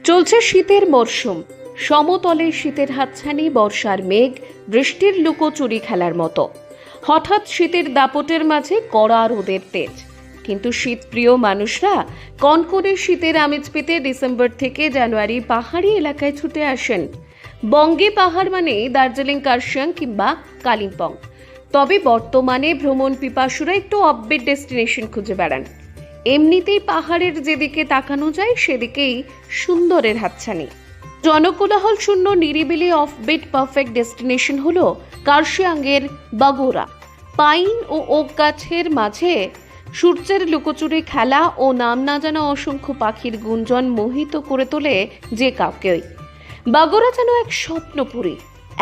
চলছে শীতের মরশুম। সমতলে শীতের হাতছানি, বর্ষার মেঘ, বৃষ্টির লুকোচুরি খেলার মতো। হঠাৎ শীতের দাপটের মাঝে কড়া রোদের তেজ। কিন্তু শীতপ্রিয় মানুষরা কনকনে শীতের আমেজ পেতে ডিসেম্বর থেকে জানুয়ারি পাহাড়ি এলাকায় ছুটে আসেন। বঙ্গে পাহাড় মানে দার্জিলিং, কার্শিয়াং কিংবা কালিম্পং। তবে বর্তমানে ভ্রমণ পিপাসুরা একটু অফবিট ডেস্টিনেশন খুঁজে বেড়ান। এমনিতেই পাহাড়ের যেদিকে তাকানো যায় সেদিকেই সুন্দরের হাতছানি। জনকোলাহল শূন্য নিরিবিলি অফবিট পারফেক্ট ডেস্টিনেশন হলো কার্শিয়াংয়ের বাগোরা। পাইন ও ওক গাছের মাঝে সূর্যের লুকোচুরি খেলা ও নাম না জানা অসংখ্য পাখির গুঞ্জন মোহিত করে তোলে যে কাউকেই। বাগোরা যেন এক স্বপ্নপুরী।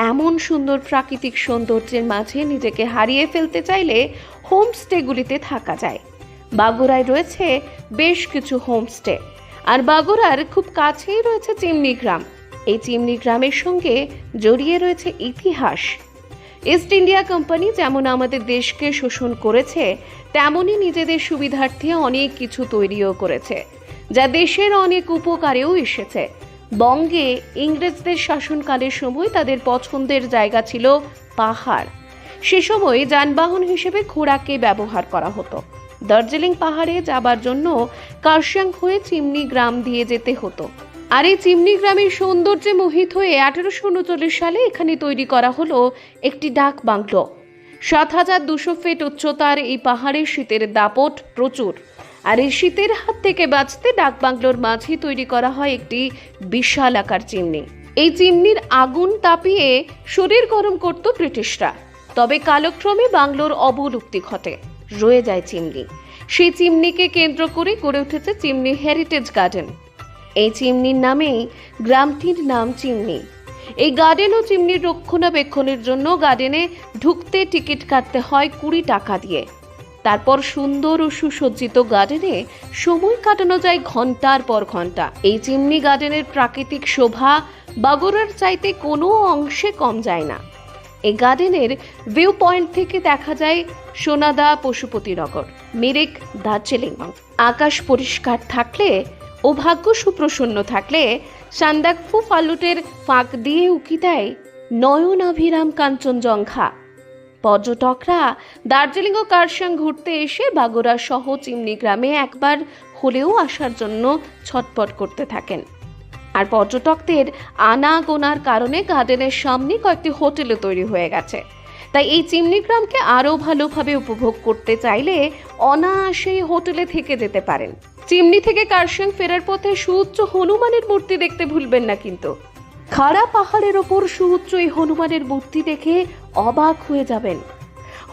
এমন সুন্দর প্রাকৃতিক সৌন্দর্যের মাঝে নিজেকে হারিয়ে ফেলতে চাইলে হোমস্টেগুলিতে থাকা যায়। বাগোরায় রয়েছে বেশ কিছু হোমস্টে, আর বাগোরার খুব কাছেই রয়েছে চিমনি গ্রাম। এই চিমনি গ্রামের সঙ্গে জড়িয়ে রয়েছে ইতিহাস। ইস্ট ইন্ডিয়া কোম্পানি যেমন আমাদের দেশকে শোষণ করেছে, তেমনি নিজেদের সুবিধার্থে অনেক কিছু তৈরিও করেছে, যা দেশের অনেক উপকারেও এসেছে। বঙ্গে ইংরেজদের শাসনকালের সময় তাদের পছন্দের জায়গা ছিল পাহাড়। সে সময় যানবাহন হিসেবে ঘোড়াকে ব্যবহার করা হতো। দার্জিলিং পাহাড়ে যাবার জন্য কার্শিয়াং হয়ে চিমনি গ্রাম দিয়ে যেতে হতো। আর এই চিমনি গ্রামের সৌন্দর্যে মোহিত হয়ে 1839 সালে এখানে তৈরি করা হলো একটি ডাক বাংলো। 7200 ফিট উচ্চতার এই পাহাড়ে শীতের দাপট প্রচুর। আর এই শীতের হাত থেকে বাঁচতে ডাক বাংলোর মাঝে তৈরি করা হয় একটি বিশাল আকার চিমনি। এই চিমনির আগুন তাপিয়ে শরীর গরম করত ব্রিটিশরা। তবে কালক্রমে বাংলোর অবলুপ্তি ঘটে, রয়ে যায় চিমনি। সেই চিমনিকে কেন্দ্র করে গড়ে উঠেছে চিমনি হেরিটেজ গার্ডেন। এই চিমনির নামেই গ্রামটির নাম চিমনি। এই গার্ডেন ও চিমনির রক্ষণাবেক্ষণের জন্য গার্ডেনে ঢুকতে টিকিট কাটতে হয় 20 টাকা দিয়ে। তারপর সুন্দর ও সুসজ্জিত গার্ডেনে সময় কাটানো যায় ঘন্টার পর ঘন্টা। এই চিমনি গার্ডেনের প্রাকৃতিক শোভা বাগোরার চাইতে কোনো অংশে কম যায় না। এই গার্ডেনের ভিউ পয়েন্ট থেকে দেখা যায় সোনাদা, পশুপতিনগর, মিরিক, দার্জিলিং। আকাশ পরিষ্কার থাকলে ও ভাগ্য সুপ্রসন্ন থাকলে সান্দাকফু ফালুটের ফাঁক দিয়ে উকি দেয় নয়নাভিরাম কাঞ্চনজঙ্ঘা। পর্যটকরা দার্জিলিং ও কার্শিয়াং ঘুরতে এসে বাগোরা সহ চিমনি গ্রামে একবার হলেও আসার জন্য ছটপট করতে থাকেন। আর পর্যটকদের আনাগোনার কারণে গার্ডেনের সামনে কয়েকটি হোটেলও তৈরি হয়ে গেছে। তাই এই চিমনি গ্রামকে আরও ভালোভাবে উপভোগ করতে চাইলে অনায়াসে হোটেলে থেকে যেতে পারেন। চিমনি থেকে কার্শিয়াং ফেরার পথে সুউচ্চ হনুমানের মূর্তি দেখতে ভুলবেন না কিন্তু। খাড়া পাহাড়ের ওপর সুউচ্চ এই হনুমানের মূর্তি দেখে অবাক হয়ে যাবেন।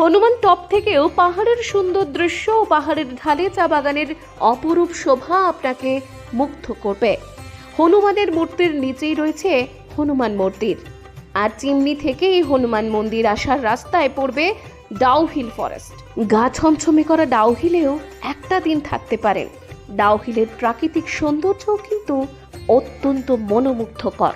হনুমান টপ থেকেও পাহাড়ের সুন্দর দৃশ্য ও পাহাড়ের ঢালে চা বাগানের অপরূপ শোভা আপনাকে মুগ্ধ করবে। হনুমানের মূর্তির নিচেই রয়েছে হনুমান মন্দির। আর চিমনি থেকে এই হনুমান মন্দির আসার রাস্তায় পড়বে ডাউহিল ফরেস্ট। গা ছমছমে করা ডাউহিলেও একটা দিন থাকতে পারেন। ডাউহিলের প্রাকৃতিক সৌন্দর্যও কিন্তু অত্যন্ত মনোমুগ্ধকর।